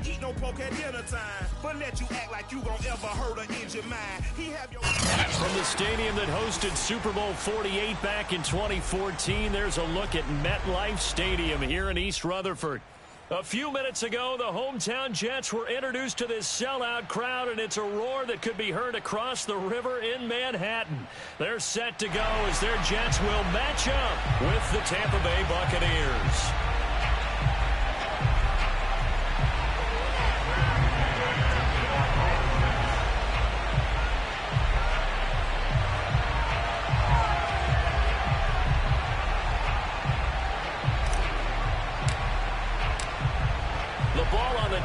don't eat no pork at dinner time, but let you act like you gon' ever hurt or injure mine. He have your... From the stadium that hosted Super Bowl 48 back in 2014, there's a look at MetLife Stadium here in East Rutherford. A few minutes ago, the hometown Jets were introduced to this sellout crowd, and it's a roar that could be heard across the river in Manhattan. They're set to go as their Jets will match up with the Tampa Bay Buccaneers.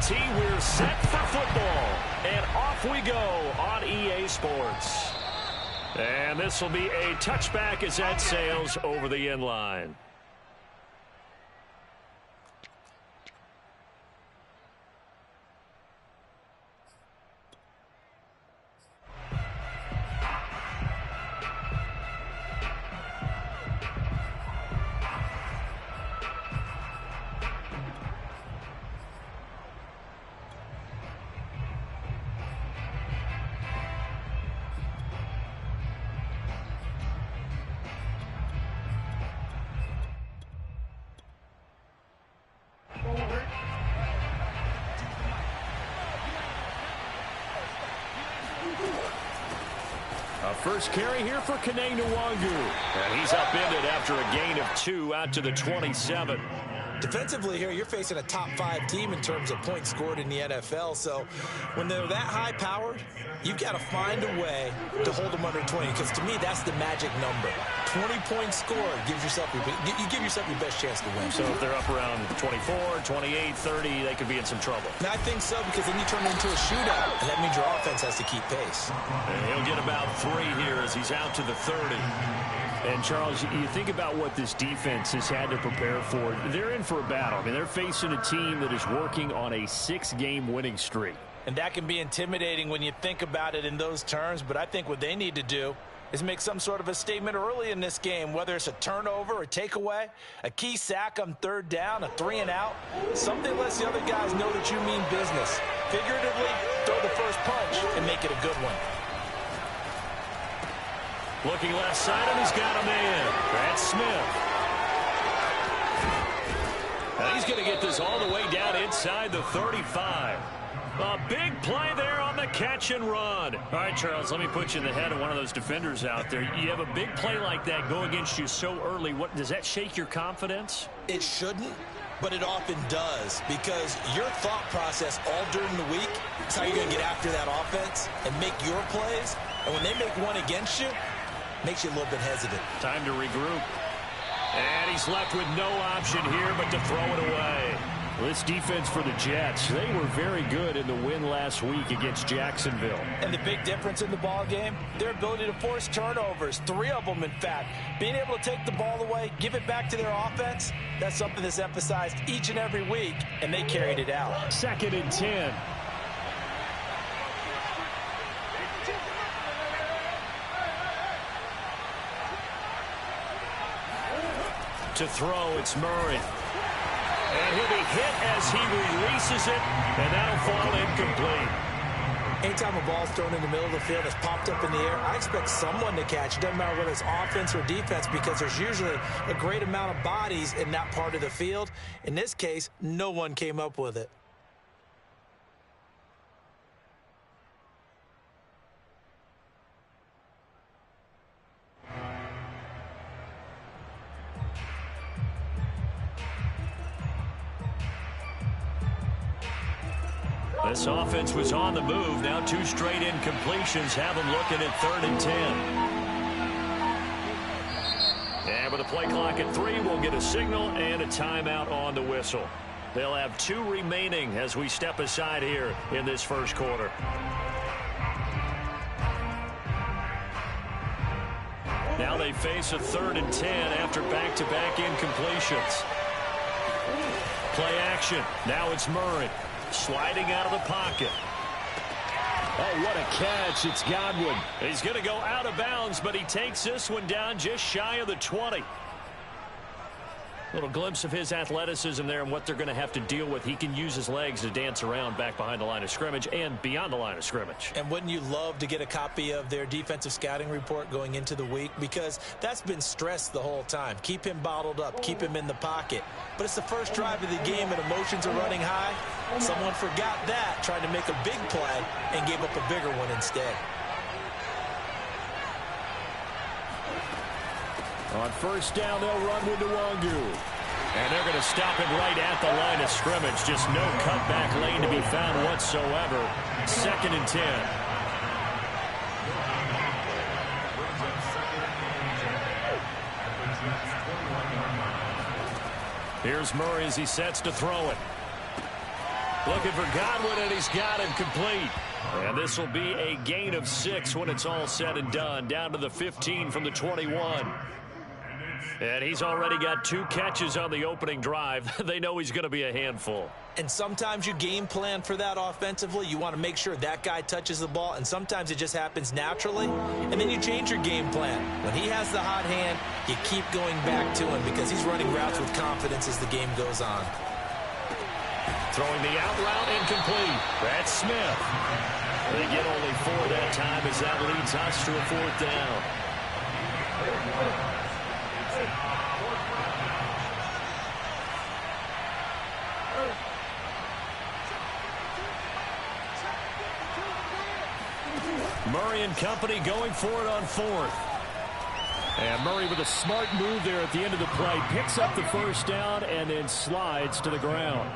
Tee, we're set for football, and off we go on EA Sports. And this will be a touchback as that sails over the end line. First carry here for Kene Nwangu. And he's upended after a gain of 2 out to the 27. Defensively here, you're facing a top-5 team in terms of points scored in the NFL. So when they're that high-powered, you've got to find a way to hold them under 20. Because to me, that's the magic number. 20 points scored gives yourself you give yourself your best chance to win. So if they're up around 24, 28, 30, they could be in some trouble. And I think so, because then you turn it into a shootout, and that means your offense has to keep pace. And he'll get about 3 here as he's out to the 30. And, Charles, you think about what this defense has had to prepare for. They're in for a battle. I mean, they're facing a team that is working on a 6-game winning streak. And that can be intimidating when you think about it in those terms. But I think what they need to do is make some sort of a statement early in this game, whether it's a turnover, a takeaway, a key sack on 3rd down, a 3-and-out. Something lets the other guys know that you mean business. Figuratively, throw the first punch and make it a good one. Looking left side, and he's got a man. That's Smith. And he's going to get this all the way down inside the 35. A big play there on the catch and run. All right, Charles, let me put you in the head of one of those defenders out there. You have a big play like that go against you so early. What does that shake your confidence? It shouldn't, but it often does, because your thought process all during the week is how you're going to get after that offense and make your plays. And when they make one against you, makes you a little bit hesitant. Time to regroup. And he's left with no option here but to throw it away. This defense for the Jets, they were very good in the win last week against Jacksonville. And the big difference in the ball game, their ability to force turnovers, 3 of them in fact. Being able to take the ball away, give it back to their offense, that's something that's emphasized each and every week, and they carried it out. 2nd and 10. To throw, it's Murray. And he'll be hit as he releases it, and that'll fall incomplete. Anytime a ball's thrown in the middle of the field that's popped up in the air, I expect someone to catch. It doesn't matter whether it's offense or defense, because there's usually a great amount of bodies in that part of the field. In this case, no one came up with it. This offense was on the move. Now 2 straight incompletions have them looking at 3rd and 10. And with a play clock at 3, we'll get a signal and a timeout on the whistle. They'll have 2 remaining as we step aside here in this first quarter. Now they face a 3rd and 10 after back-to-back incompletions. Play action. Now it's Murray. Sliding out of the pocket. Oh, what a catch. It's Godwin. He's going to go out of bounds, but he takes this one down just shy of the 20. Little glimpse of his athleticism there and what they're going to have to deal with. He can use his legs to dance around back behind the line of scrimmage and beyond the line of scrimmage. And wouldn't you love to get a copy of their defensive scouting report going into the week? Because that's been stressed the whole time. Keep him bottled up. Keep him in the pocket. But it's the first drive of the game and emotions are running high. Someone forgot that, trying to make a big play and gave up a bigger one instead. On first down, they'll run with Nwangu. And they're going to stop it right at the line of scrimmage. Just no cutback lane to be found whatsoever. 2nd and 10. Here's Murray as he sets to throw it. Looking for Godwin, and he's got him complete. And this will be a gain of 6 when it's all said and done. Down to the 15 from the 21. And he's already got 2 catches on the opening drive. They know he's going to be a handful. And sometimes you game plan for that offensively. You want to make sure that guy touches the ball, and sometimes it just happens naturally. And then you change your game plan. When he has the hot hand, you keep going back to him because he's running routes with confidence as the game goes on. Throwing the out route incomplete. That's Smith. They get only 4 that time as that leads us to a 4th down. Murray and company going for it on 4th. And Murray with a smart move there at the end of the play. Picks up the first down and then slides to the ground.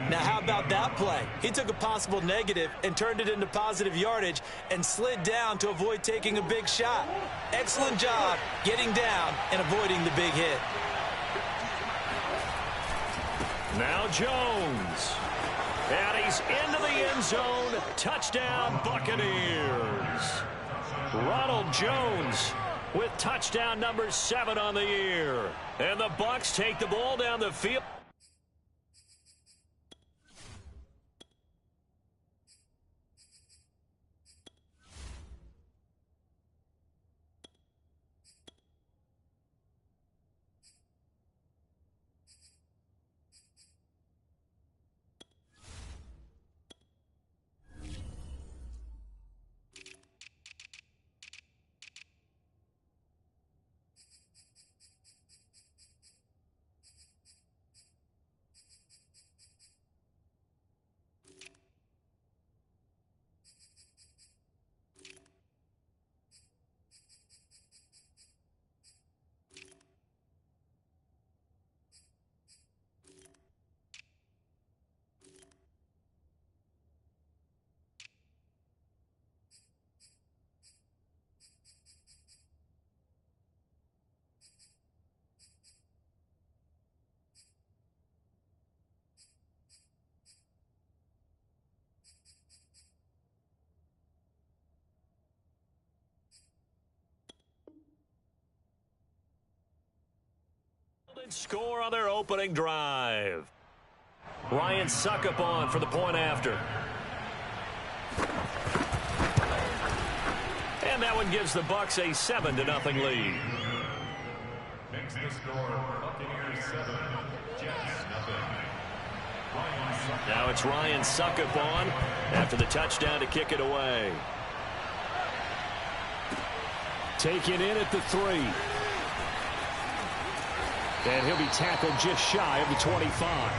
Now, how about that play? He took a possible negative and turned it into positive yardage and slid down to avoid taking a big shot. Excellent job getting down and avoiding the big hit. Now Jones. And he's into the end zone. Touchdown, Buccaneers. Ronald Jones with touchdown number 7 on the year. And the Bucs take the ball down the field. Score on their opening drive. Ryan Suckup on for the point after. And that one gives the Bucs a 7-0 lead. Makes the score Buccaneers 7, Jets 0. Now it's Ryan Suckup on after the touchdown to kick it away. Taken in at the 3. And he'll be tackled just shy of the 25.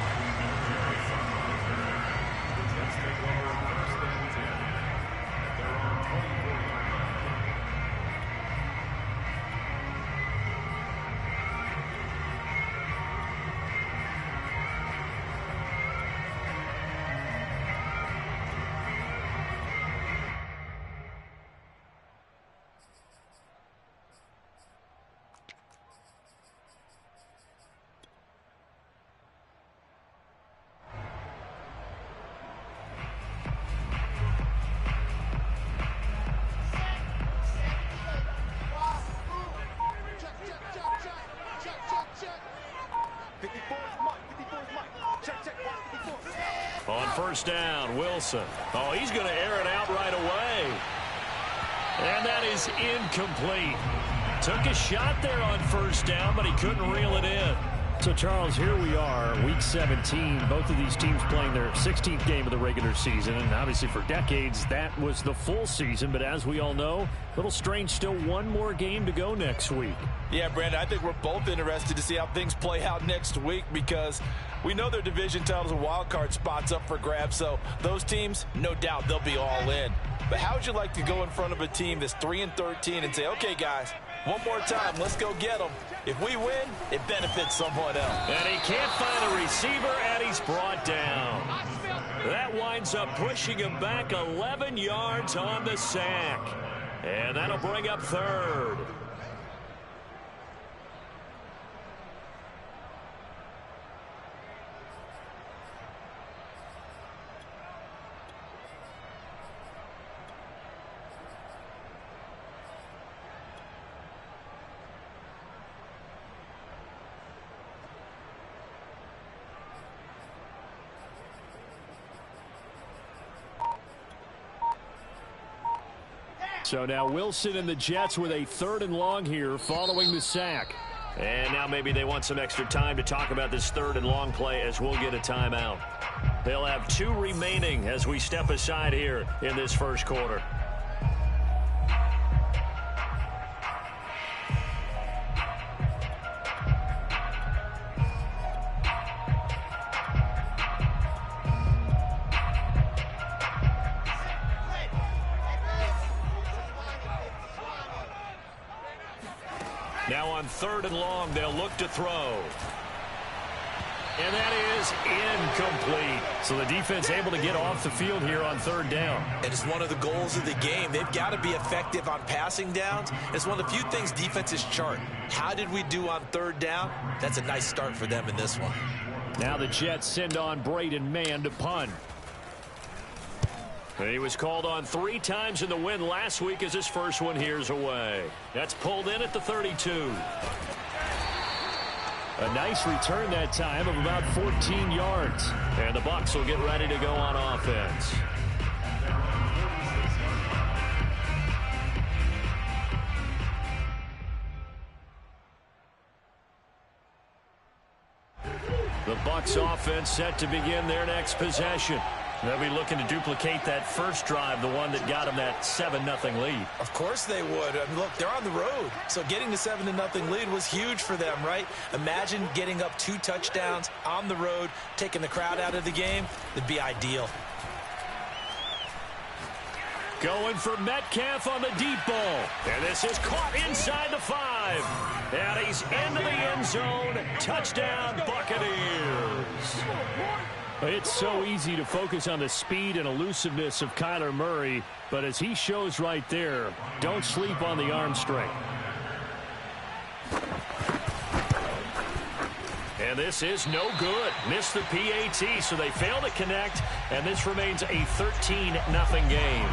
On first down, Wilson. Oh, he's going to air it out right away. And that is incomplete. Took a shot there on first down, but he couldn't reel it in. So, Charles, here we are, Week 17. Both of these teams playing their 16th game of the regular season. And obviously for decades, that was the full season. But as we all know, a little strange, still one more game to go next week. Yeah, Brandon, I think we're both interested to see how things play out next week because we know their division titles and wild card spots up for grabs. So those teams, no doubt, they'll be all in. But how would you like to go in front of a team that's 3-13 and say, okay, guys, one more time, let's go get them. If we win, it benefits someone else. And he can't find a receiver, and he's brought down. That winds up pushing him back 11 yards on the sack. And that'll bring up third. So now Wilson and the Jets with a 3rd and long here following the sack. And now maybe they want some extra time to talk about this 3rd and long play as we'll get a timeout. They'll have 2 remaining as we step aside here in this first quarter. Now on 3rd and long, they'll look to throw. And that is incomplete. So the defense able to get off the field here on 3rd down. And it's one of the goals of the game. They've got to be effective on passing downs. It's one of the few things defenses chart. How did we do on 3rd down? That's a nice start for them in this one. Now the Jets send on Braden Mann to punt. He was called on 3 times in the win last week as his first one here's away. That's pulled in at the 32. A nice return that time of about 14 yards. And the Bucs will get ready to go on offense. The Bucs offense set to begin their next possession. They'll be looking to duplicate that first drive, the one that got them that 7-0 lead. Of course they would. I mean, look, they're on the road. So getting the 7-0 lead was huge for them, right? Imagine getting up 2 touchdowns on the road, taking the crowd out of the game. It'd be ideal. Going for Metcalf on the deep ball. And this is caught inside the 5. And he's into the end zone. Touchdown, Buccaneers. It's so easy to focus on the speed and elusiveness of Kyler Murray, but as he shows right there, don't sleep on the arm strength. And this is no good. Missed the PAT, so they fail to connect, and this remains a 13-0 game.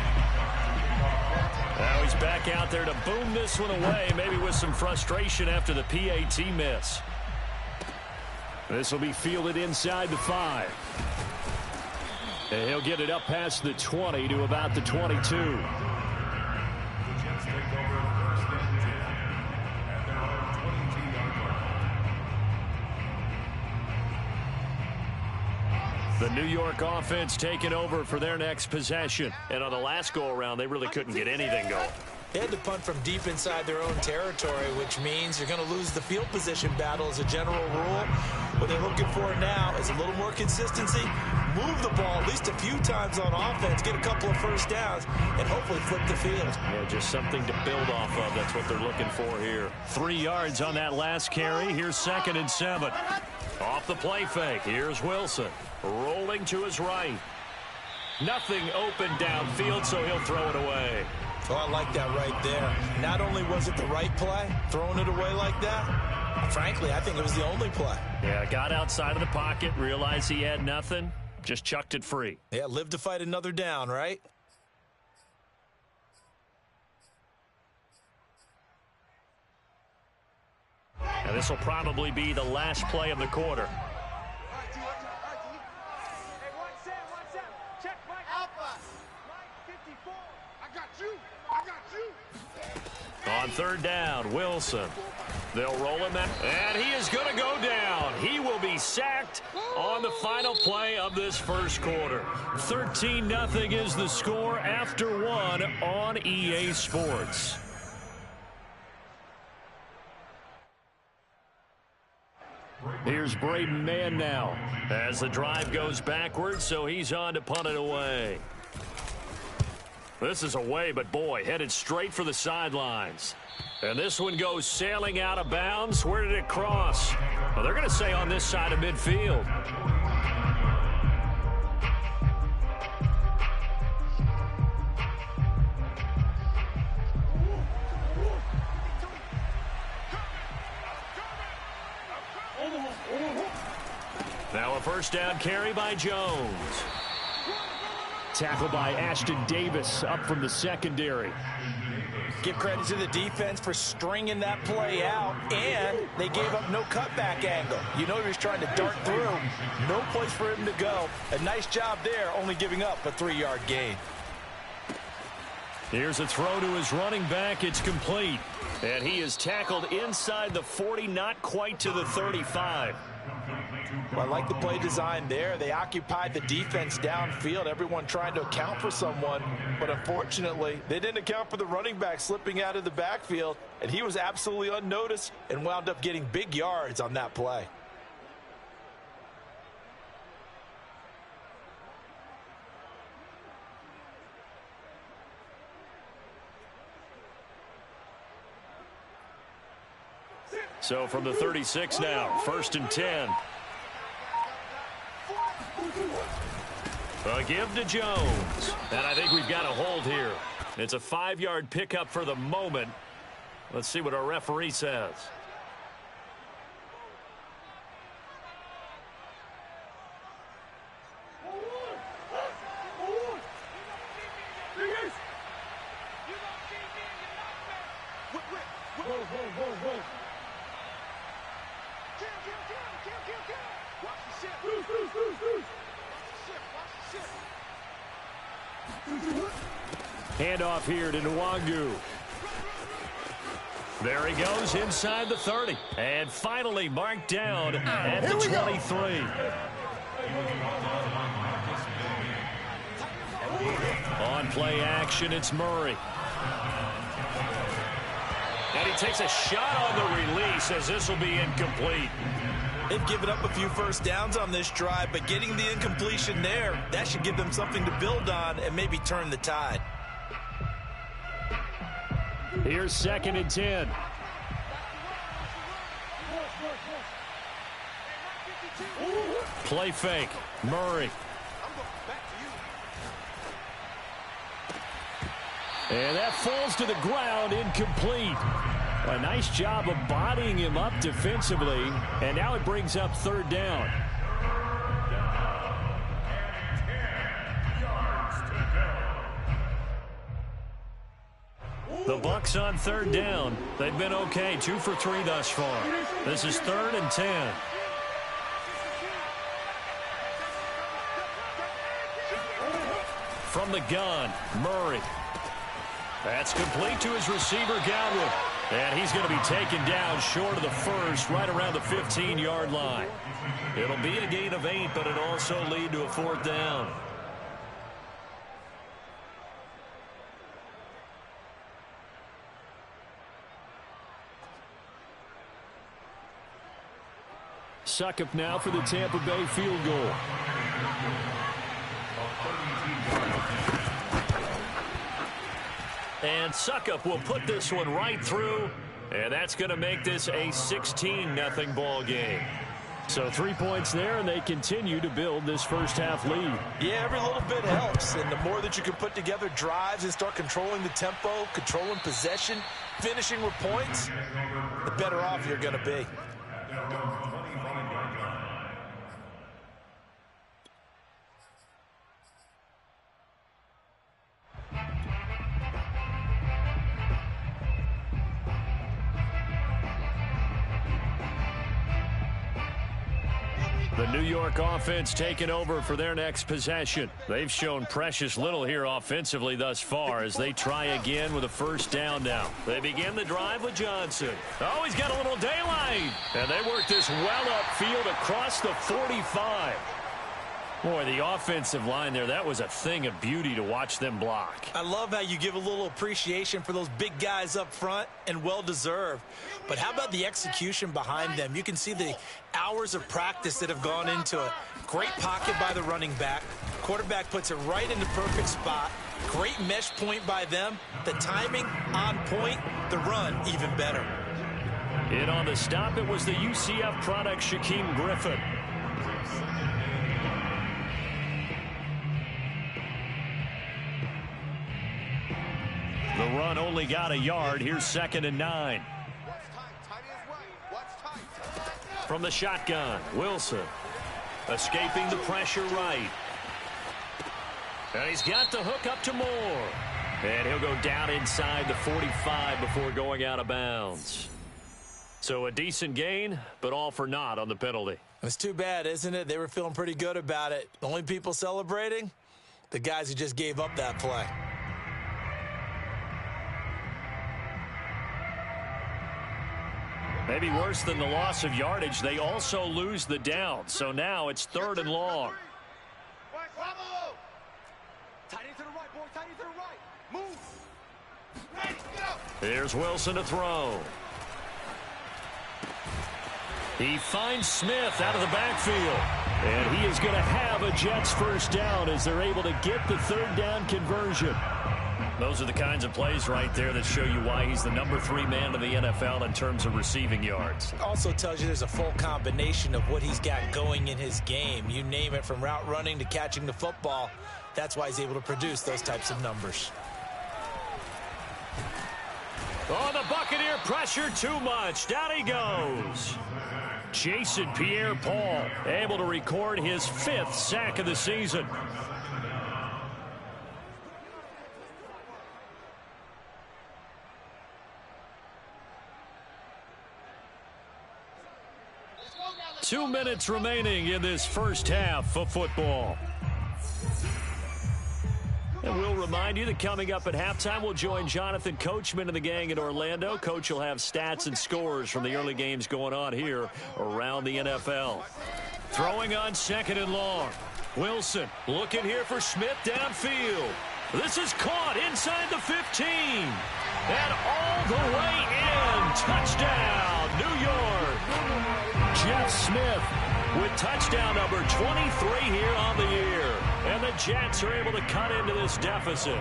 Now he's back out there to boom this one away, maybe with some frustration after the PAT miss. This will be fielded inside the 5. And he'll get it up past the 20 to about the 22. The Jets take over 1st and 10 at their own 22-yard line. The New York offense taking over for their next possession. And on the last go-around, they really couldn't get anything going. They had to punt from deep inside their own territory, which means you're going to lose the field position battle as a general rule. What they're looking for now is a little more consistency, move the ball at least a few times on offense, get a couple of first downs, and hopefully flip the field. Yeah, just something to build off of. That's what they're looking for here. 3 yards on that last carry. Here's 2nd and 7. Off the play fake. Here's Wilson. Rolling to his right. Nothing open downfield, so he'll throw it away. Oh, I like that right there. Not only was it the right play, throwing it away like that, frankly, I think it was the only play. Yeah, got outside of the pocket, realized he had nothing, just chucked it free. Yeah, live to fight another down, right? And this will probably be the last play of the quarter. On third down, Wilson. They'll roll him out, and he is going to go down. He will be sacked on the final play of this first quarter. 13-0 is the score after one on EA Sports. Here's Braden Mann now as the drive goes backwards, so he's on to punt it away. This is away, but boy, headed straight for the sidelines. And this one goes sailing out of bounds. Where did it cross? Well, they're going to say on this side of midfield. Now a first down carry by Jones. Tackled by Ashton Davis up from the secondary. Give credit to the defense for stringing that play out, and they gave up no cutback angle. You know he was trying to dart through. No place for him to go. A nice job there, only giving up a 3-yard gain. Here's a throw to his running back. It's complete. And he is tackled inside the 40, not quite to the 35. Well, I like the play design there. They occupied the defense downfield, everyone trying to account for someone. But unfortunately, they didn't account for the running back slipping out of the backfield, and he was absolutely unnoticed and wound up getting big yards on that play. So from the 36 now, 1st and 10. A give to Jones. And I think we've got a hold here. It's a 5-yard pickup for the moment. Let's see what our referee says. Handoff here to Nwangu. There he goes inside the 30. And finally marked down at the 23. On play action, it's Murray. And he takes a shot on the release as this will be incomplete. They've given up a few first downs on this drive, but getting the incompletion there, that should give them something to build on and maybe turn the tide. Here's 2nd and 10. Play fake. Murray. And that falls to the ground, incomplete. A nice job of bodying him up defensively, and now it brings up 3rd down. The Bucks on 3rd down. They've been okay, 2 for 3 thus far. This is 3rd and 10. From the gun, Murray. That's complete to his receiver, Godwin. And he's going to be taken down short of the first, right around the 15-yard line. It'll be a gain of 8, but it'll also lead to a 4th down. Suckup now for the Tampa Bay field goal. And Suckup will put this one right through, and that's going to make this a 16-0 ball game. So 3 points there, and they continue to build this first half lead. Yeah, every little bit helps, and the more that you can put together drives and start controlling the tempo, controlling possession, finishing with points, the better off you're going to be. The New York offense taking over for their next possession. They've shown precious little here offensively thus far as they try again with a first down now. They begin the drive with Johnson. Oh, he's got a little daylight. And they work this well upfield across the 45. Boy, the offensive line there, that was a thing of beauty to watch them block. I love how you give a little appreciation for those big guys up front, and well-deserved. But how about the execution behind them? You can see the hours of practice that have gone into it. Great pocket by the running back. Quarterback puts it right in the perfect spot. Great mesh point by them. The timing on point. The run even better. In on the stop, it was the UCF product, Shaquem Griffin. The run only got a yard. Here's 2nd and 9. From the shotgun, Wilson escaping the pressure right. And he's got the hook up to Moore. And he'll go down inside the 45 before going out of bounds. So a decent gain, but all for naught on the penalty. It's too bad, isn't it? They were feeling pretty good about it. The only people celebrating? The guys who just gave up that play. Maybe worse than the loss of yardage, they also lose the down. So now it's 3rd and long. Here's Wilson to throw. He finds Smith out of the backfield. And he is going to have a Jets first down as they're able to get the 3rd down conversion. Those are the kinds of plays right there that show you why he's the number 3 man in the NFL in terms of receiving yards. Also tells you there's a full combination of what he's got going in his game. You name it, from route running to catching the football. That's why he's able to produce those types of numbers. Oh, the Buccaneer pressure too much. Down he goes. Jason Pierre-Paul able to record his 5th sack of the season. Two minutes remaining in this first half of football. And we'll remind you that coming up at halftime, we'll join Jonathan Coachman and the gang in Orlando. Coach will have stats and scores from the early games going on here around the NFL. Throwing on 2nd and long. Wilson looking here for Smith downfield. This is caught inside the 15. And all the way in. Touchdown, New York. Jeff Smith with touchdown number 23 here on the year. And the Jets are able to cut into this deficit.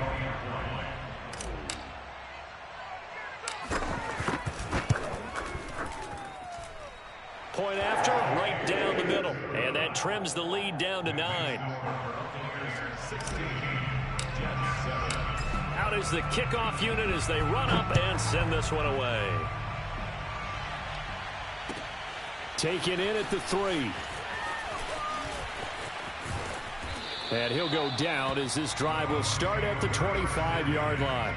Point after, right down the middle. And that trims the lead down to 9. Out is the kickoff unit as they run up and send this one away. Taken in at the 3. And he'll go down as this drive will start at the 25-yard line.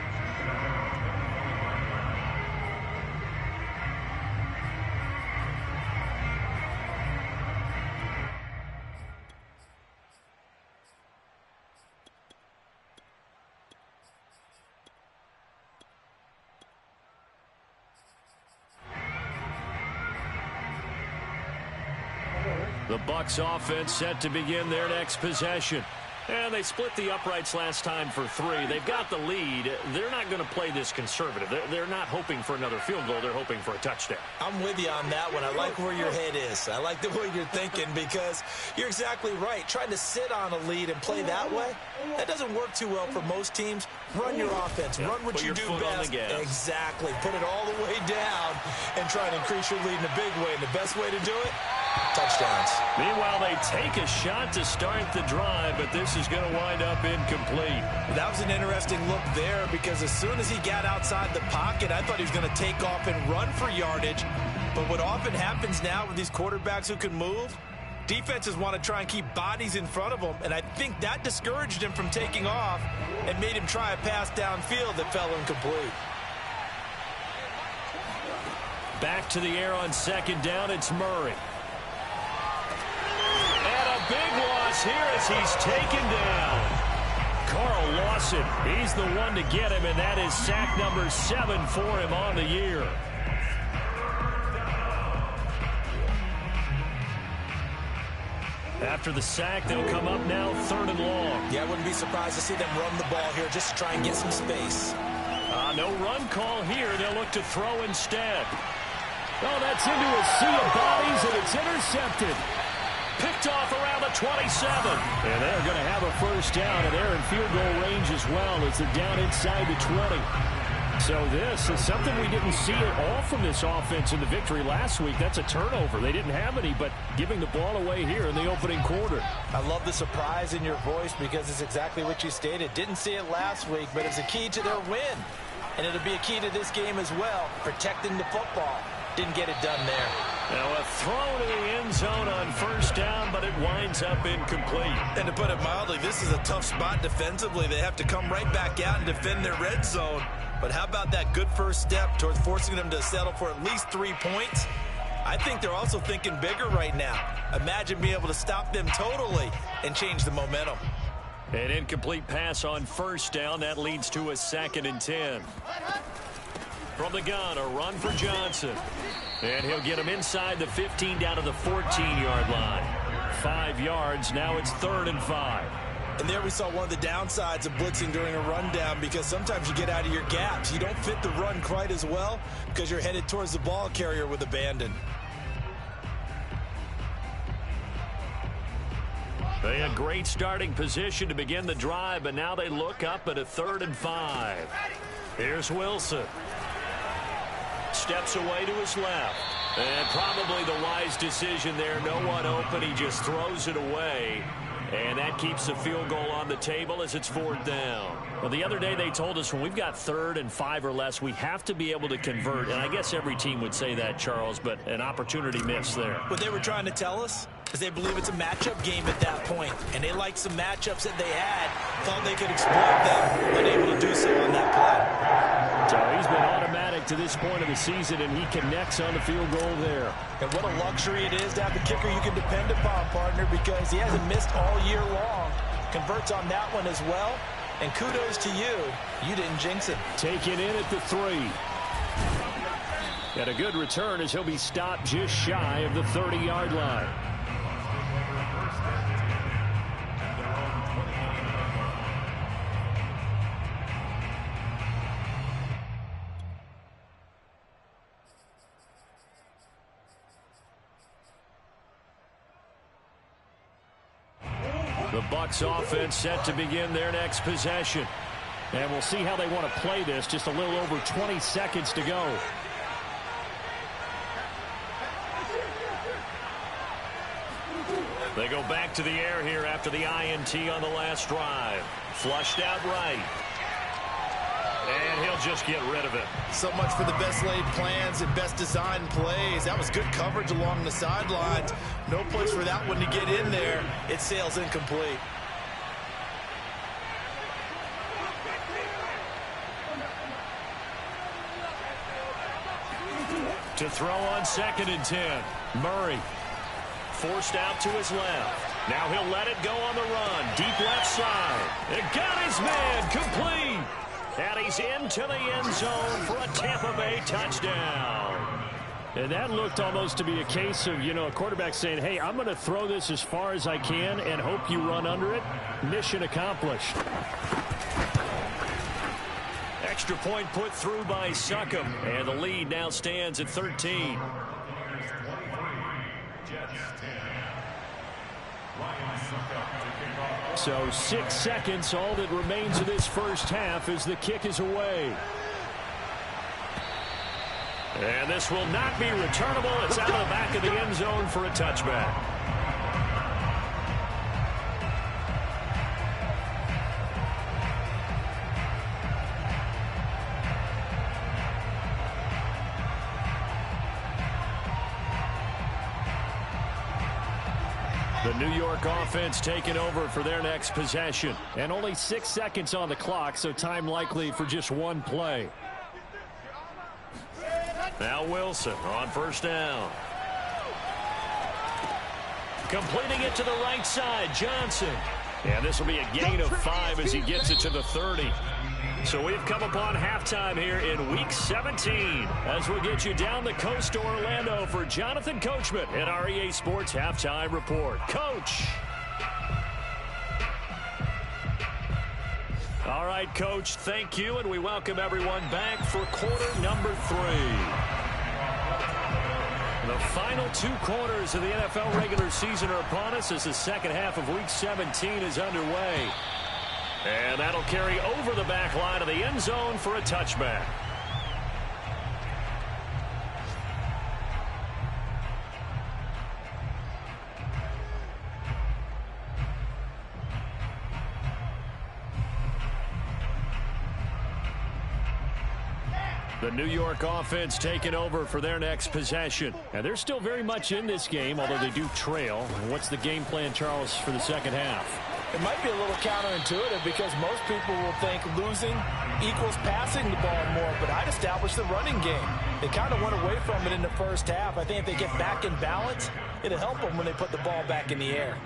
The Bucs offense set to begin their next possession. And they split the uprights last time for 3. They've got the lead. They're not going to play this conservative. They're not hoping for another field goal. They're hoping for a touchdown. I'm with you on that one. I like where your head is. I like the way you're thinking because you're exactly right. Trying to sit on a lead and play that way, that doesn't work too well for most teams. Run your offense. Run what you do best. Exactly. Put it all the way down and try and increase your lead in a big way. And the best way to do it, touchdowns. Meanwhile, they take a shot to start the drive, but this is going to wind up incomplete. That was an interesting look there because as soon as he got outside the pocket, I thought he was going to take off and run for yardage. But what often happens now with these quarterbacks who can move, defenses want to try and keep bodies in front of them, and I think that discouraged him from taking off and made him try a pass downfield that fell incomplete. Back to the air on 2nd down, it's Murray. big loss here as he's taken down. Carl Lawson, he's the one to get him, and that is sack number 7 for him on the year. After the sack, they'll come up now 3rd and long. Yeah, I wouldn't be surprised to see them run the ball here just to try and get some space. No run call here. They'll look to throw instead. Oh, that's into a sea of bodies, and it's intercepted. Picked off around the 27. And they're going to have a first down, and they're in field goal range as well as they're down inside the 20. So this is something we didn't see at all from this offense in the victory last week. That's a turnover. They didn't have any, but giving the ball away here in the opening quarter. I love the surprise in your voice because it's exactly what you stated. Didn't see it last week, but it's a key to their win. And it'll be a key to this game as well, protecting the football. Didn't get it done there. Now a throw to the end zone on first down, but it winds up incomplete. And to put it mildly, this is a tough spot defensively. They have to come right back out and defend their red zone. But how about that good first step towards forcing them to settle for at least 3 points? I think they're also thinking bigger right now. Imagine being able to stop them totally and change the momentum. An incomplete pass on first down. That leads to a 2nd and 10. From the gun, a run for Johnson. And he'll get him inside the 15 down to the 14-yard line. 5 yards. Now it's 3rd and 5. And there we saw one of the downsides of blitzing during a rundown because sometimes you get out of your gaps. You don't fit the run quite as well because you're headed towards the ball carrier with abandon. They had great starting position to begin the drive, but now they look up at a 3rd and 5. Here's Wilson. Steps away to his left. And probably the wise decision there. No one open. He just throws it away. And that keeps the field goal on the table as it's 4th down. Well, the other day they told us when we've got 3rd and 5 or less, we have to be able to convert. And I guess every team would say that, Charles, but an opportunity missed there. What they were trying to tell us is they believe it's a matchup game at that point. And they liked some matchups that they had, thought they could exploit them, unable to do so on that play. So he's been automatic to this point of the season, and he connects on the field goal there. And what a luxury it is to have a kicker you can depend upon, partner, because he hasn't missed all year long. Converts on that one as well. And kudos to you. You didn't jinx it. Taken in at the 3. And a good return as he'll be stopped just shy of the 30-yard line. The Bucs offense set to begin their next possession. And we'll see how they want to play this. Just a little over 20 seconds to go. They go back to the air here after the INT on the last drive. Flushed out right. And he'll just get rid of it. So much for the best laid plans and best designed plays. That was good coverage along the sidelines. No place for that one to get in there. It sails incomplete. To throw on 2nd and 10. Murray forced out to his left. Now he'll let it go on the run. Deep left side. It got his man complete. And he's into the end zone for a Tampa Bay touchdown. And that looked almost to be a case of, a quarterback saying, hey, I'm going to throw this as far as I can and hope you run under it. Mission accomplished. Extra point put through by Succop. And the lead now stands at 13. So 6 seconds, all that remains of this first half as the kick is away. And this will not be returnable. It's out of the back of the end zone for a touchback. The New York offense taking over for their next possession. And only 6 seconds on the clock, so time likely for just one play. Now Wilson on first down. Completing it to the right side, Johnson. And this will be a gain of 5 as he gets it to the 30. So we've come upon halftime here in Week 17 as we'll get you down the coast to Orlando for Jonathan Coachman at our EA Sports Halftime Report. Coach. All right, Coach, thank you, and we welcome everyone back for quarter number 3. The final 2 quarters of the NFL regular season are upon us as the second half of Week 17 is underway. And that'll carry over the back line of the end zone for a touchback. The New York offense taking over for their next possession. And they're still very much in this game, although they do trail. What's the game plan, Charles, for the second half? It might be a little counterintuitive because most people will think losing equals passing the ball more, but I'd establish the running game. They kind of went away from it in the first half. I think if they get back in balance, it'll help them when they put the ball back in the air.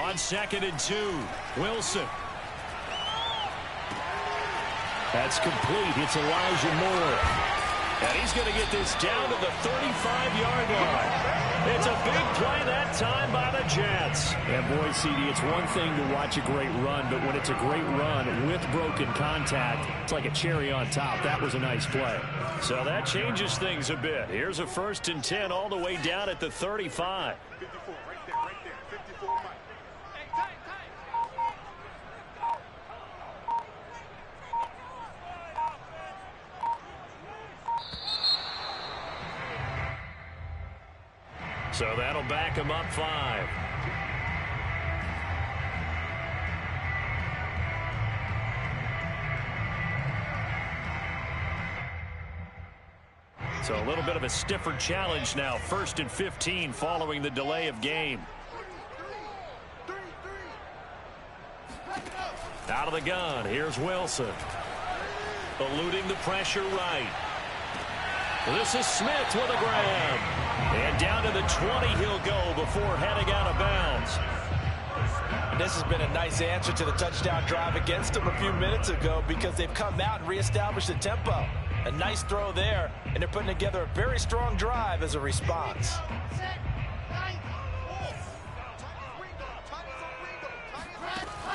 On 2nd and 2, Wilson. That's complete. It's Elijah Moore. And he's going to get this down to the 35-yard line. It's a big play that time by the Jets. And boy, CD, it's one thing to watch a great run, but when it's a great run with broken contact, it's like a cherry on top. That was a nice play. So that changes things a bit. Here's a 1st and 10 all the way down at the 35. 54, right there, 54, Mike. So that'll back him up 5. So a little bit of a stiffer challenge now. 1st and 15 following the delay of game. Out of the gun. Here's Wilson. Eluding the pressure right. This is Smith with a grab. And down to the 20 he'll go before heading out of bounds. And this has been a nice answer to the touchdown drive against them a few minutes ago because they've come out and reestablished the tempo. A nice throw there, and they're putting together a very strong drive as a response.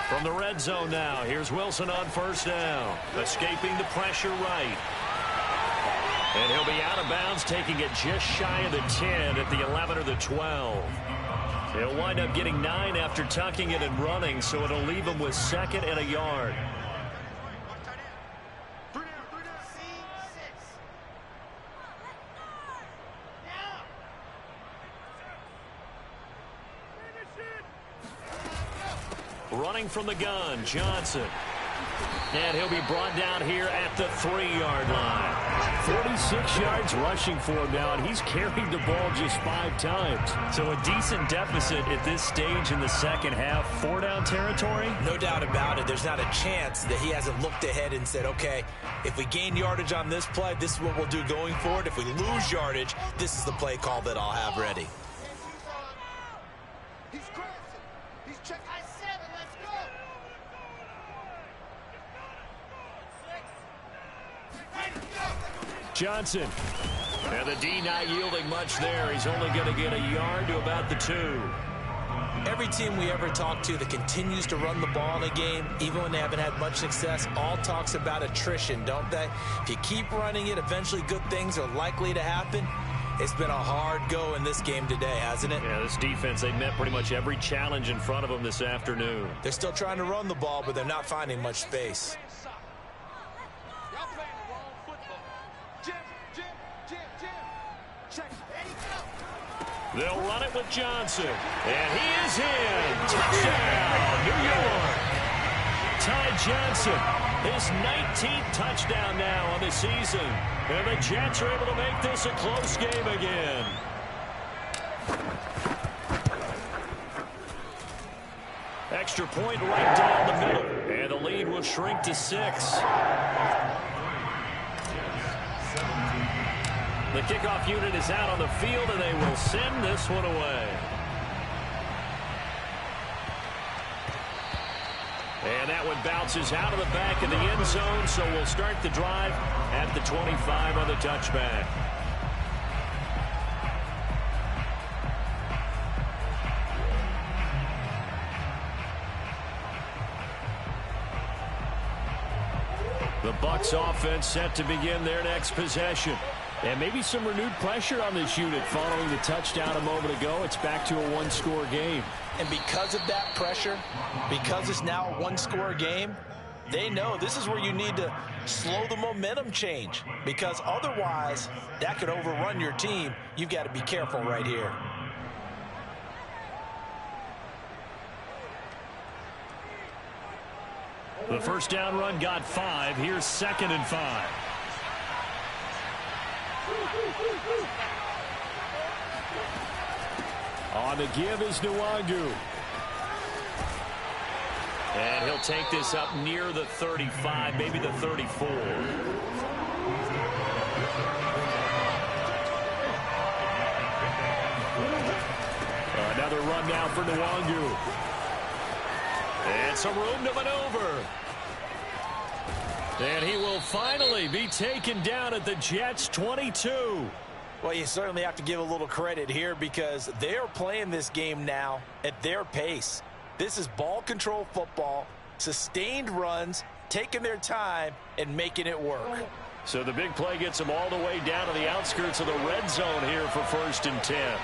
From the red zone now, here's Wilson on 1st down. Escaping the pressure right. And he'll be out of bounds, taking it just shy of the 10 at the 11 or the 12. He'll wind up getting 9 after tucking it and running, so it'll leave him with 2nd and a yard. Running from the gun, Johnson. And he'll be brought down here at the 3-yard line. 46 yards rushing for him now, and he's carried the ball just 5 times. So a decent deficit at this stage in the second half. 4-down territory? No doubt about it. There's not a chance that he hasn't looked ahead and said, okay, if we gain yardage on this play, this is what we'll do going forward. If we lose yardage, this is the play call that I'll have ready. Johnson. And the D not yielding much there. He's only going to get a yard to about the 2. Every team we ever talk to that continues to run the ball in a game, even when they haven't had much success, all talks about attrition, don't they? If you keep running it, eventually good things are likely to happen. It's been a hard go in this game today, hasn't it? Yeah, this defense, they met pretty much every challenge in front of them this afternoon. They're still trying to run the ball, but they're not finding much space. They'll run it with Johnson. And he is in. Touchdown, New York. Ty Johnson, his 19th touchdown now on the season. And the Jets are able to make this a close game again. Extra point right down the middle. And the lead will shrink to 6. The kickoff unit is out on the field, and they will send this one away. And that one bounces out of the back of the end zone, so we'll start the drive at the 25 on the touchback. The Bucs offense set to begin their next possession. And maybe some renewed pressure on this unit following the touchdown a moment ago. It's back to a one-score game. And because of that pressure, because it's now a one-score game, they know this is where you need to slow the momentum change. Because otherwise, that could overrun your team. You've got to be careful right here. The first down run got 5. Here's 2nd and 5. On the give is Nwangu. And he'll take this up near the 35, maybe the 34. Another run now for Nwangu. And some room to maneuver. And he will finally be taken down at the Jets' 22. Well, you certainly have to give a little credit here because they're playing this game now at their pace. This is ball control football, sustained runs, taking their time, and making it work. So the big play gets them all the way down to the outskirts of the red zone here for 1st and 10.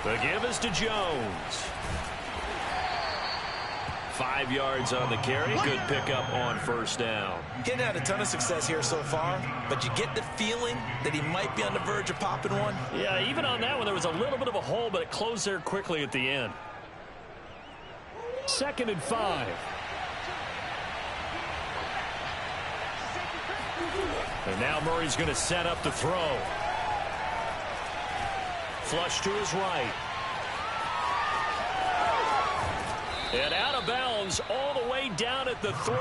The give is to Jones. 5 yards on the carry. Good pickup on 1st down. He hadn't had a ton of success here so far, but you get the feeling that he might be on the verge of popping one. Yeah, even on that one, there was a little bit of a hole, but it closed there quickly at the end. 2nd and 5. And now Murray's going to set up the throw. Flush to his right. And out of bounds all the way down at the 3.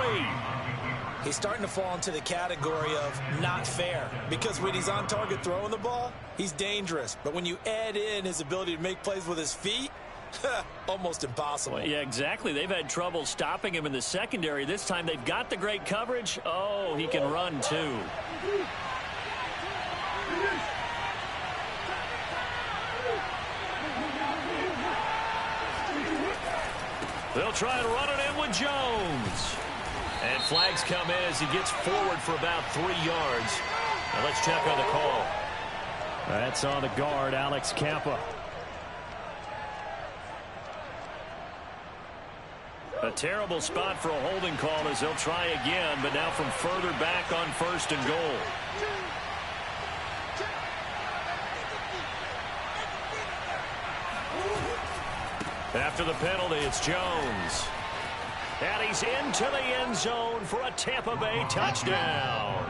He's starting to fall into the category of not fair because when he's on target throwing the ball, he's dangerous. But when you add in his ability to make plays with his feet, almost impossible. Well, yeah, exactly. They've had trouble stopping him in the secondary. This time they've got the great coverage. Oh, he can run too. They'll try and run it in with Jones. And flags come in as he gets forward for about 3 yards. Now let's check on the call. That's on the guard, Alex Kappa. A terrible spot for a holding call as they'll try again, but now from further back on 1st and goal. After the penalty, it's Jones. And he's into the end zone for a Tampa Bay touchdown.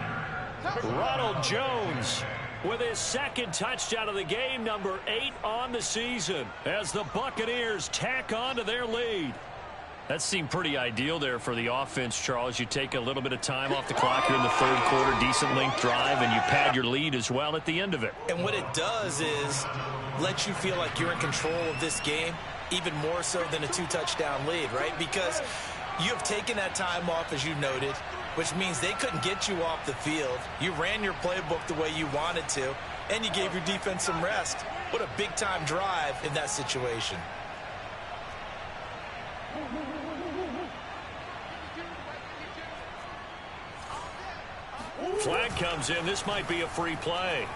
Ronald Jones with his 2nd touchdown of the game, number 8 on the season, as the Buccaneers tack on to their lead. That seemed pretty ideal there for the offense, Charles. You take a little bit of time off the clock here in the 3rd quarter, decent length drive, and you pad your lead as well at the end of it. And what it does is let you feel like you're in control of this game, even more so than a 2-touchdown lead, right? Because you have taken that time off, as you noted, which means they couldn't get you off the field. You ran your playbook the way you wanted to, and you gave your defense some rest. What a big-time drive in that situation. Flag comes in. This might be a free play.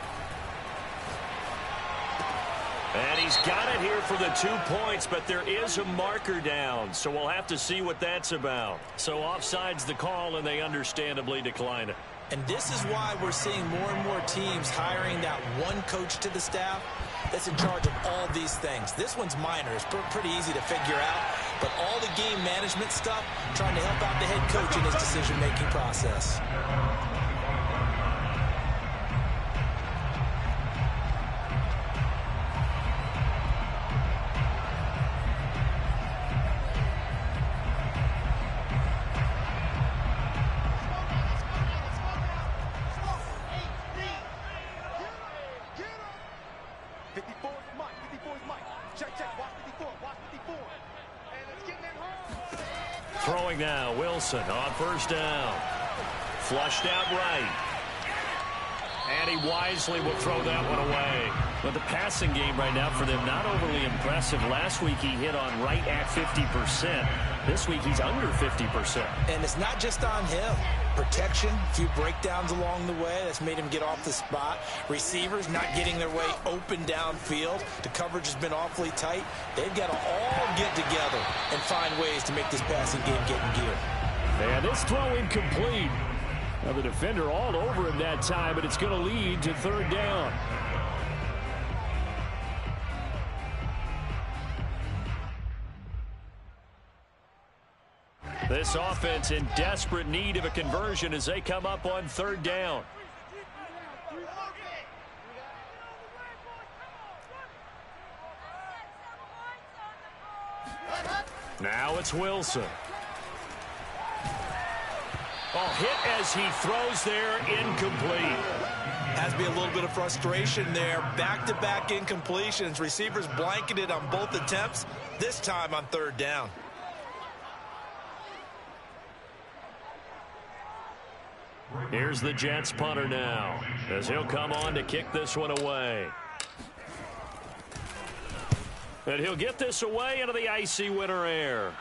And he's got it here for the 2 points, but there is a marker down, so we'll have to see what that's about. So offside's the call, and they understandably decline it. And this is why we're seeing more and more teams hiring that one coach to the staff that's in charge of all these things. This one's minor. It's pretty easy to figure out. But all the game management stuff, trying to help out the head coach in his decision-making process. Throwing now, Wilson on first down. Flushed out right. And he wisely will throw that one away. But the passing game right now for them, not overly impressive. Last week he hit on right at 50%. This week he's under 50%. And it's not just on him. Protection, a few breakdowns along the way. That's made him get off the spot. Receivers not getting their way open downfield. The coverage has been awfully tight. They've got to all get together and find ways to make this passing game get in gear. And this throw incomplete. Now the defender all over him that time, but it's going to lead to third down. This offense in desperate need of a conversion as they come up on third down. Now it's Wilson. Oh, hit as he throws there, incomplete. Has to be a little bit of frustration there. Back-to-back incompletions. Receivers blanketed on both attempts, this time on third down. Here's the Jets punter now, as he'll come on to kick this one away. And he'll get this away into the icy winter air.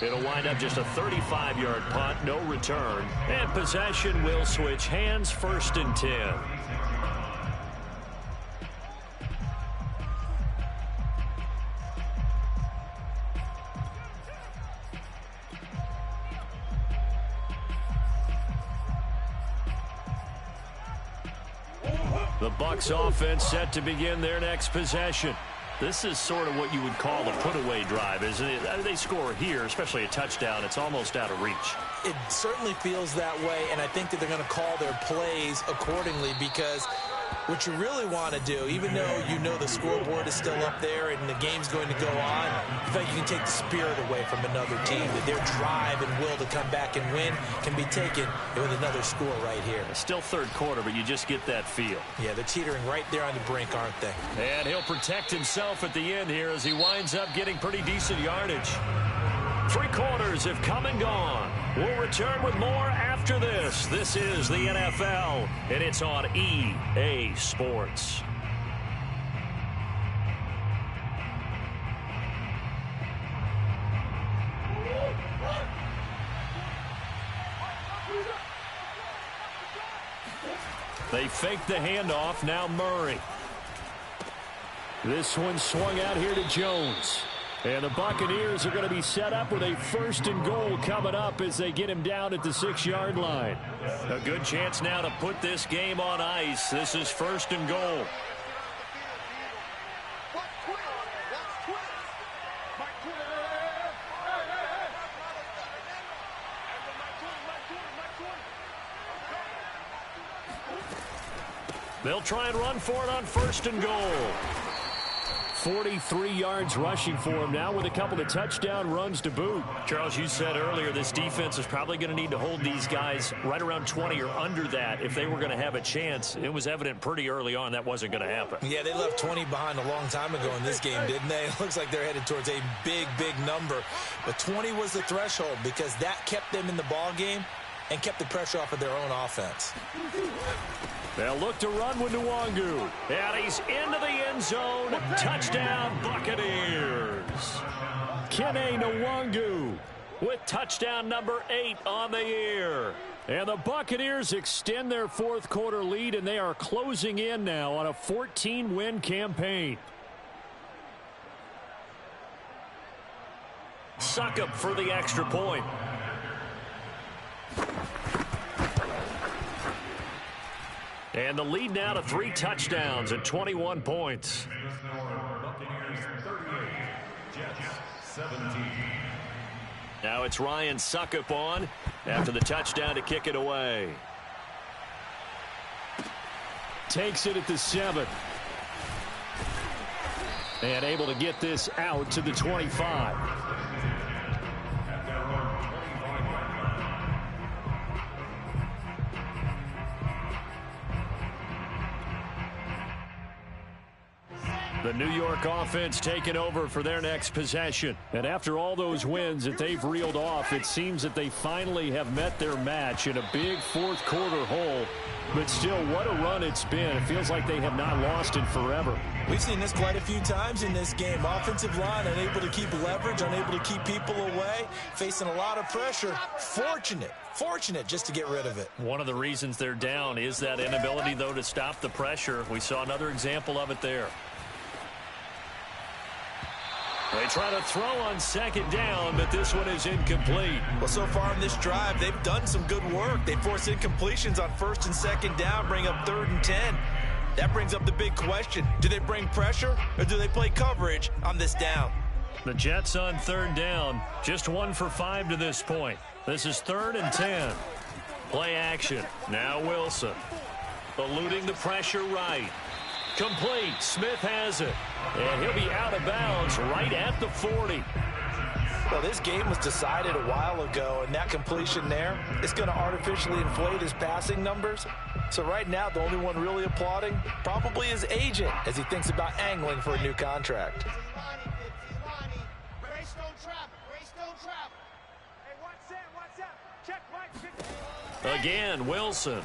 It'll wind up just a 35-yard punt, no return. And possession will switch hands, 1st and 10. The Bucs offense set to begin their next possession. This is sort of what you would call a put-away drive, isn't it? They score here, especially a touchdown. It's almost out of reach. It certainly feels that way, and I think that they're going to call their plays accordingly, because what you really want to do, even though you know the scoreboard is still up there and the game's going to go on, you feel like you can take the spirit away from another team, that their drive and will to come back and win can be taken with another score right here. It's still third quarter, but you just get that feel. Yeah, they're teetering right there on the brink, aren't they? And he'll protect himself at the end here as he winds up getting pretty decent yardage. 3 quarters have come and gone. We'll return with more after this. This is the NFL, and it's on EA Sports. They fake the handoff. Now Murray. This one swung out here to Jones. And the Buccaneers are going to be set up with a 1st and goal coming up as they get him down at the 6-yard line. A good chance now to put this game on ice. This is 1st and goal. They'll try and run for it on 1st and goal. 43 yards rushing for him now with a couple of touchdown runs to boot. Charles, you said earlier this defense is probably going to need to hold these guys right around 20 or under that if they were going to have a chance. It was evident pretty early on that wasn't going to happen. Yeah, they left 20 behind a long time ago in this game, didn't they? It looks like they're headed towards a big, big number. But 20 was the threshold because that kept them in the ball game and kept the pressure off of their own offense. They'll look to run with Nwangu. And he's into the end zone. Touchdown, Buccaneers. Kene Nwangu with touchdown number 8 on the year. And the Buccaneers extend their 4th quarter lead, and they are closing in now on a 14-win campaign. Suckup for the extra point. And the lead now to 3 touchdowns and 21 points. Buccaneers 38, Jets 17. Now it's Ryan Suckup on after the touchdown to kick it away. Takes it at the 7. And able to get this out to the 25. The New York offense taking over for their next possession. And after all those wins that they've reeled off, it seems that they finally have met their match in a big fourth quarter hole. But still, what a run it's been. It feels like they have not lost it forever. We've seen this quite a few times in this game. Offensive line unable to keep leverage, unable to keep people away, facing a lot of pressure. Fortunate just to get rid of it. One of the reasons they're down is that inability, though, to stop the pressure. We saw another example of it there. They try to throw on second down, but this one is incomplete. Well, so far in this drive, they've done some good work. They force incompletions on first and second down, bring up 3rd and 10. That brings up the big question. Do they bring pressure or do they play coverage on this down? The Jets on 3rd down, just 1 for 5 to this point. This is 3rd and 10. Play action. Now Wilson. Eluding the pressure right. Complete. Smith has it. And he'll be out of bounds right at the 40. Well, this game was decided a while ago, and that completion there is going to artificially inflate his passing numbers. So right now, the only one really applauding probably his agent as he thinks about angling for a new contract. Again, Wilson.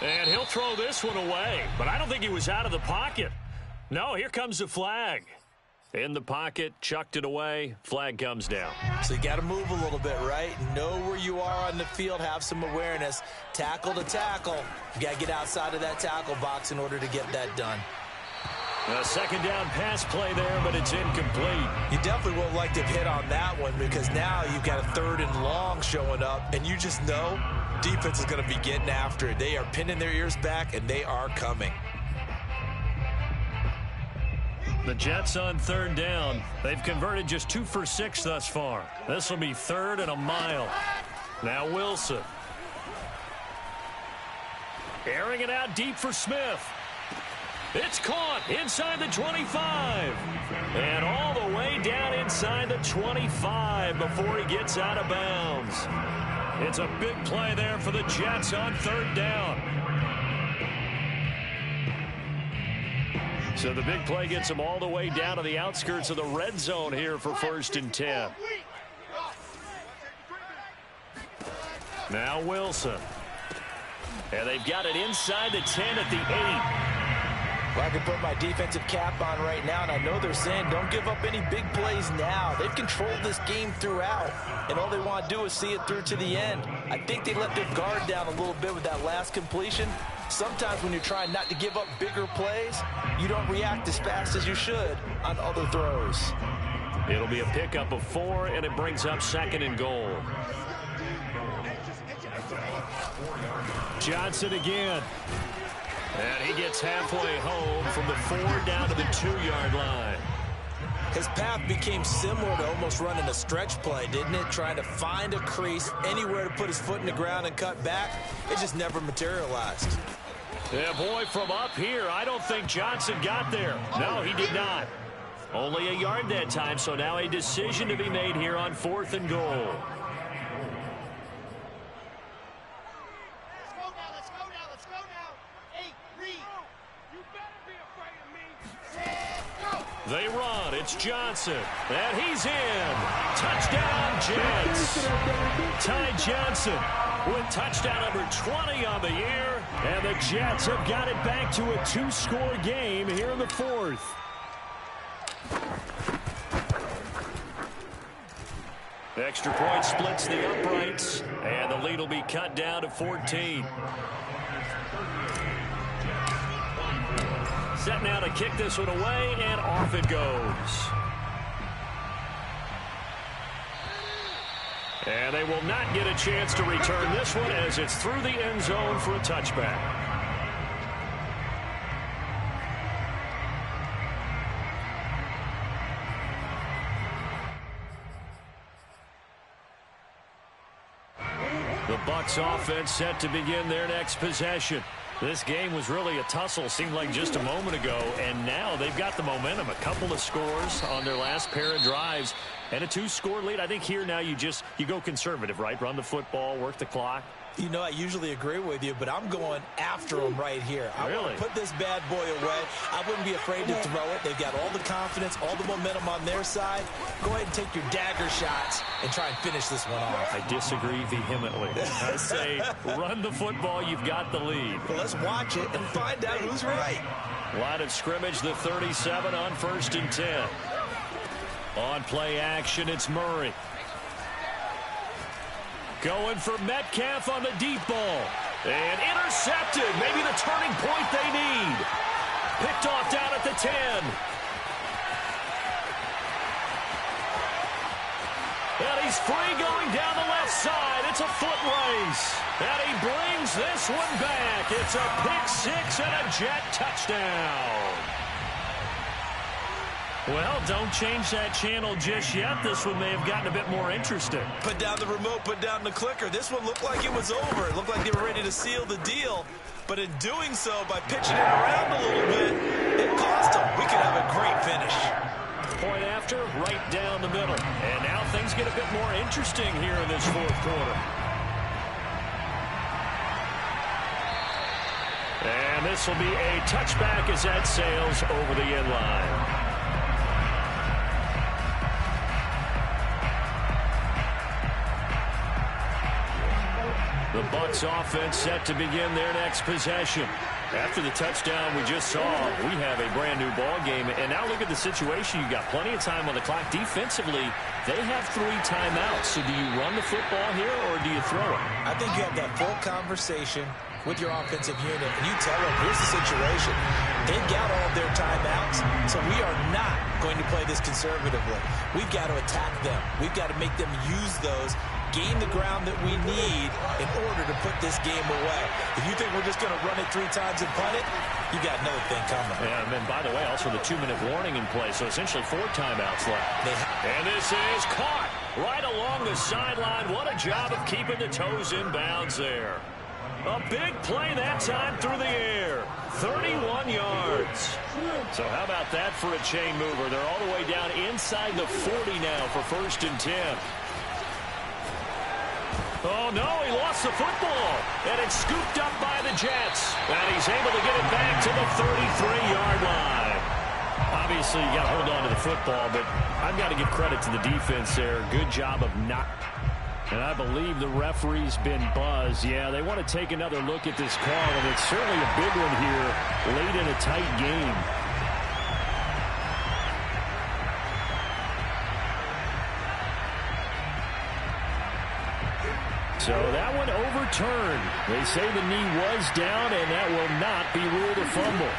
And he'll throw this one away, but I don't think he was out of the pocket. No, here comes the flag. In the pocket, chucked it away, flag comes down. So you got to move a little bit, right? Know where you are on the field, have some awareness. Tackle to tackle. You got to get outside of that tackle box in order to get that done. A second down pass play there, but it's incomplete. You definitely won't like to hit on that one because now you've got a 3rd and long showing up, and you just know defense is going to be getting after it. They are pinning their ears back, and they are coming. The Jets on 3rd down. They've converted just 2 for 6 thus far. This will be 3rd and a mile. Now Wilson. Airing it out deep for Smith. It's caught inside the 25. And all the way down inside the 25 before he gets out of bounds. It's a big play there for the Jets on 3rd down. So the big play gets them all the way down to the outskirts of the red zone here for 1st and 10. Now Wilson. And they've got it inside the 10 at the 8. Well, I can put my defensive cap on right now, and I know they're saying don't give up any big plays now. They've controlled this game throughout, and all they want to do is see it through to the end. I think they let their guard down a little bit with that last completion. Sometimes when you're trying not to give up bigger plays, you don't react as fast as you should on other throws. It'll be a pickup of 4, and it brings up 2nd and goal. Johnson again. And he gets halfway home from the 4 down to the 2-yard line. His path became similar to almost running a stretch play, didn't it? Trying to find a crease, anywhere to put his foot in the ground and cut back. It just never materialized. Yeah, boy, from up here, I don't think Johnson got there. No, he did not. Only a yard that time, so now a decision to be made here on 4th and goal. They run. It's Johnson. And he's in. Touchdown, Jets. Ty Johnson with touchdown number 20 on the year. And the Jets have got it back to a 2-score game here in the 4th. Extra point splits the uprights. And the lead will be cut down to 14. Set now to kick this one away, and off it goes. And they will not get a chance to return this one as it's through the end zone for a touchback. The Bucs offense set to begin their next possession. This game was really a tussle, seemed like just a moment ago, and now they've got the momentum. A couple of scores on their last pair of drives, and a 2-score lead. I think here now you go conservative, right? Run the football, work the clock. You know, I usually agree with you, but I'm going after him right here. I want to put this bad boy away. I wouldn't be afraid to throw it. They've got all the confidence, all the momentum on their side. Go ahead and take your dagger shots and try and finish this one off. I disagree vehemently. I say run the football. You've got the lead. Well, let's watch it and find out who's right. Line of scrimmage, the 37 on 1st and 10. On play action, it's Murray. Going for Metcalf on the deep ball. And intercepted. Maybe the turning point they need. Picked off down at the 10. And he's free going down the left side. It's a foot race. And he brings this one back. It's a pick six and a Jet touchdown. Well, don't change that channel just yet. This one may have gotten a bit more interesting. Put down the remote, put down the clicker. This one looked like it was over. It looked like they were ready to seal the deal. But in doing so, by pitching it around a little bit, it cost them. We could have a great finish. Point after, right down the middle. And now things get a bit more interesting here in this fourth quarter. And this will be a touchback as that sails over the end line. The Bucs offense set to begin their next possession. After the touchdown we just saw, we have a brand new ball game. And now look at the situation. You got plenty of time on the clock. Defensively, they have 3 timeouts. So do you run the football here or do you throw it? I think you have that full conversation with your offensive unit, and you tell them, here's the situation. They've got all of their timeouts, so we are not going to play this conservatively. We've got to attack them. We've got to make them use those, gain the ground that we need in order to put this game away. If you think we're just going to run it 3 times and punt it, you got another thing coming. Yeah, and then, by the way, also the 2-minute warning in play, so essentially 4 timeouts left. And this is caught right along the sideline. What a job of keeping the toes in bounds there. A big play that time through the air. 31 yards. So how about that for a chain mover? They're all the way down inside the 40 now for 1st and 10. Oh, no, he lost the football. And it's scooped up by the Jets. And he's able to get it back to the 33-yard line. Obviously, you got to hold on to the football, but I've got to give credit to the defense there. Good job of not. And I believe the referee's been buzzed. Yeah, they want to take another look at this call, and it's certainly a big one here late in a tight game. So that one overturned. They say the knee was down, and that will not be ruled a fumble.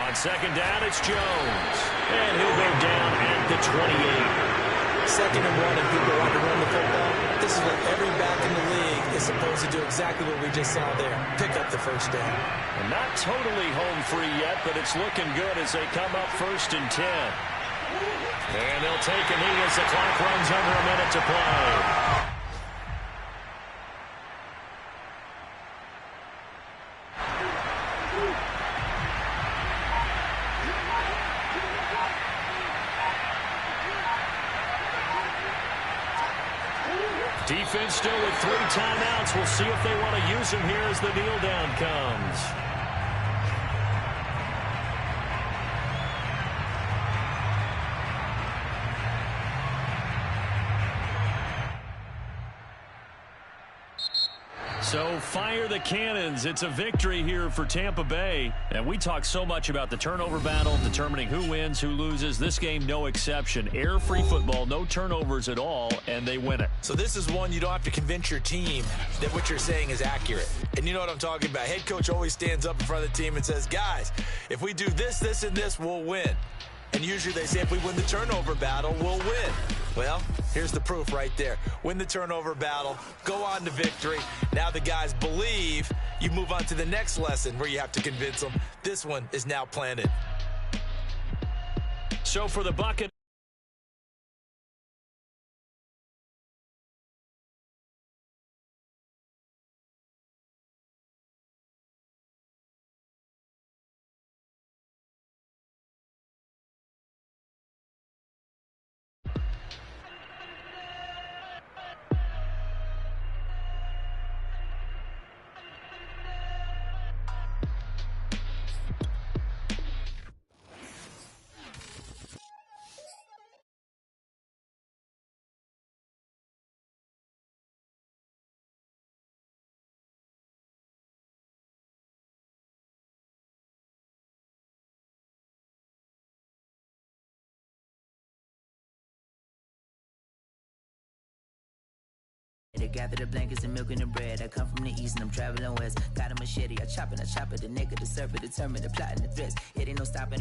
On 2nd down, it's Jones. And he'll go down at the 28. 2nd and 1, and people want to run the football. This is what every back in the league is supposed to do, exactly what we just saw there. Pick up the 1st down. And not totally home free yet, but it's looking good as they come up 1st and 10. And they'll take a knee as the clock runs under a minute to play. Defense still with 3 timeouts. We'll see if they want to use them here as the kneel down comes. So fire the cannons. It's a victory here for Tampa Bay. And we talk so much about the turnover battle, determining who wins, who loses. This game, no exception. Air-free football, no turnovers at all, and they win it. So this is one you don't have to convince your team that what you're saying is accurate. And you know what I'm talking about. Head coach always stands up in front of the team and says, guys, if we do this, this, and this, we'll win. And usually they say if we win the turnover battle, we'll win. Well, here's the proof right there. Win the turnover battle, go on to victory. Now the guys believe. You move on to the next lesson where you have to convince them. This one is now planted. So for the Buccaneers. bed. Gather the blankets and milk and the bread. I come from the east and I'm traveling west. Got a machete, I chop it, the nigga, the serpent, determined, the plot and the threats. It ain't no stopping